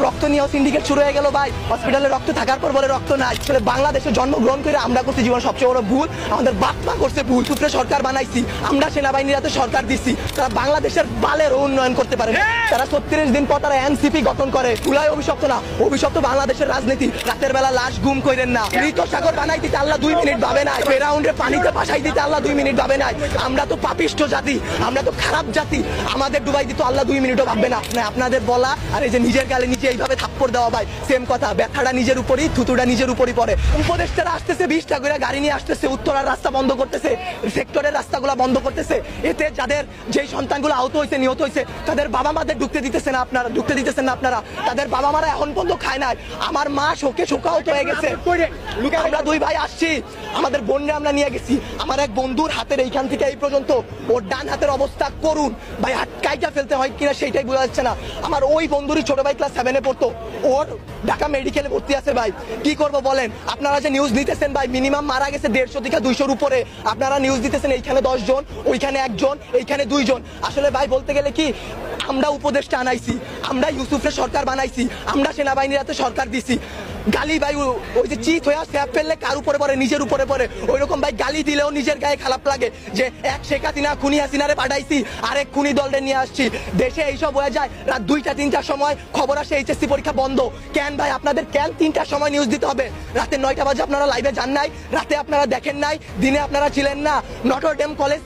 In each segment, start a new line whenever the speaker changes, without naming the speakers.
রক্ত নিয়েও সিন্ডিকেট শুরু হয়ে গেল ভাই। হসপিটালে রক্ত থাকার পর বলে রক্ত নাই। আসলে বাংলাদেশে জন্মগ্রহণ করে আমরা করছি জীবন সবচেয়ে বড় ভুল। আমাদের বাপ মা করছে ভুল। সূত্রে সরকার বানাইছি আমরা, সেনাবাহিনীর হাতে সরকার দিচ্ছি। তারা বাংলাদেশের বালের উন্নয়ন করতে পারে না। তারা 36 দিন পর তারা এনসিপি গঠন করে। তুলাই অভিশপ্ত না, অভিশপ্ত বাংলাদেশের রাজনীতি। রাতের বেলা লাশ গুম করেন না। মৃত সাগর বানাই দিতে আল্লাহ 2 মিনিট ভাবে নাই। ফেরাউন্ডে পানিতে ভাসাই দিতে আল্লাহ 2 মিনিট ভাবে নাই। আমরা তো পাপিষ্ঠ জাতি, আমরা তো খারাপ জাতি। আমাদের ডুবাই দিতে আল্লাহ 2 মিনিটও ভাববে না। আপনাদের বলা আর এই যে নিজের গালে নিচে এইভাবে থাপ্পড় দেওয়া ভাই সেম কথা। ব্যথাটা নিজের উপরই, থুতুটা নিজের উপরই পড়ে। উপদেষ্টারা আসতেছে 20টা করে গাড়ি নিয়ে আসতেছে, উত্তরার রাস্তা বন্ধ করতেছে, সেক্টরের রাস্তাগুলো বন্ধ করতেছে। এতে যাদের যেই সন্তানগুলো আহত হয়েছে, নিহত হয়েছে, তাদের বাবা মাদের ঢুকতে দিতেছেন না আপনারা। তাদের বাবা মারা এখন পর্যন্ত খায় নাই। আমার মা শোকে শোকাহত হয়ে গেছে। আমরা 2 ভাই আসছি, আমাদের বোনরা আমরা নিয়ে গেছি। আমার এক বন্ধুর হাতের এইখান থেকে এই পর্যন্ত ওর ডান হাতের অবস্থা করুন ভাই, হাত কাইটা ফেলতে হয় কিনা সেটাই বোঝা যাচ্ছে না। আমার ওই বন্ধুরই ছোট ভাই ক্লাস 7-এ পড়তো, ওর ঢাকা মেডিকেলে ভর্তি আছে ভাই। কি করবো বলেন? আপনারা যে নিউজ দিতেছেন ভাই, মিনিমাম মারা গেছে 150 থেকে 200-র উপরে। আপনারা নিউজ দিতেছেন এইখানে 10 জন, ওইখানে 1 জন, এইখানে 2 জন। আসলে ভাই বলতে গেলে কি, আমরা উপদেষ্টা আনাইছি, আমরা ইউসুফের সরকার বানাইছি, আমরা সেনাবাহিনীর হাতে সরকার দিছি। গালি ভাই ওই যে চিত হয়ে স্যাপ ফেললে কার উপরে পড়ে? নিজের উপরে পড়ে। ওই রকম ভাই গালি দিলেও নিজের গায়ে খারাপ লাগে যে এক শেখ হাসিনা খুনি হাসিনারে পাঠাইছি, আরেক খুনি দলরে নিয়ে আসছি। দেশে এইসব হয়ে যায়, রাত 2টা-3টার সময় খবর আসে এইচএসসি পরীক্ষা বন্ধ। কেন ভাই আপনাদের কেন 3টার সময় নিউজ দিতে হবে? রাতে 9টা বাজে আপনারা লাইভে যান নাই, রাতে আপনারা দেখেন নাই, দিনে আপনারা ছিলেন না। নটর ডেম কলেজ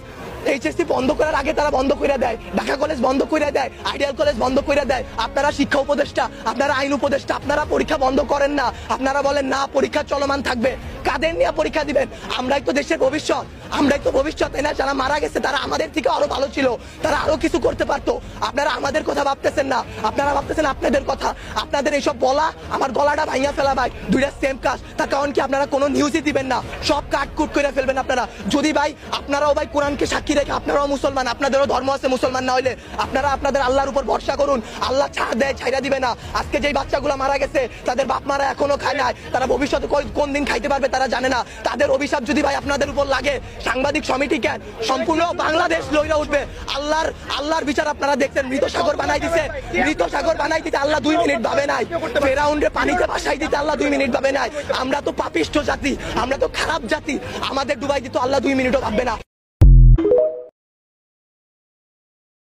এইচএসসি বন্ধ করার আগে তারা বন্ধ করে দেয়, ঢাকা কলেজ বন্ধ করে দেয়, আইডিয়াল কলেজ বন্ধ করে দেয়। আপনারা শিক্ষা উপদেষ্টা, আপনারা আইন উপদেষ্টা, আপনারা পরীক্ষা বন্ধ করেন না। আপনারা বলেন না পরীক্ষা চলমান থাকবে। কাদের নিয়ে পরীক্ষা দিবেন? আমরাই তো দেশের ভবিষ্যৎ, আমরাই তো ভবিষ্যৎ, তাই না? যারা মারা গেছে তারা আমাদের থেকে আরো ভালো ছিল, তারা আরো কিছু করতে পারতো। আপনারা আমাদের কথা ভাবতেছেন না, আপনারা ভাবতেছেন আপনাদের কথা। আপনাদের এইসব বলা আমার গলাটা ভাঙিয়া ফেলা ভাই, 2টা সেম কাজ। তার কারণ কি, আপনারা কোনো নিউজই দিবেন না, সব কাটকুট করে ফেলবেন আপনারা। যদি ভাই আপনারাও ভাই কোরআনকে সাক্ষী রেখে, আপনারাও মুসলমান, আপনাদেরও ধর্ম আছে, মুসলমান না হইলে আপনারা আপনাদের আল্লাহর উপর ভরসা করুন। আল্লাহ ছাড় দেয়, ছাইরা দিবে না। আজকে যেই বাচ্চাগুলো মারা গেছে তাদের বাপ মারা এখনো খায় নাই, তারা ভবিষ্যতে কোন দিন খাইতে পারবে তারা জানে না। তাদের অভিশাপ যদি ভাই আপনাদের উপর লাগে, সাংবাদিক সমিতি কেন, সম্পূর্ণ বাংলাদেশ লইরা উঠবে। আল্লাহর বিচার আপনারা দেখছেন। মৃত সাগর বানাই দিতে আল্লাহ 2 মিনিট ভাবে নাই। ফেরাউন্ডে পানিতে ভাসাই দিতে আল্লাহ 2 মিনিট ভাবে নাই। আমরা তো পাপিষ্ঠ জাতি, আমরা তো খারাপ জাতি। আমাদের ডুবাই দিতে আল্লাহ 2 মিনিটও ভাববে না।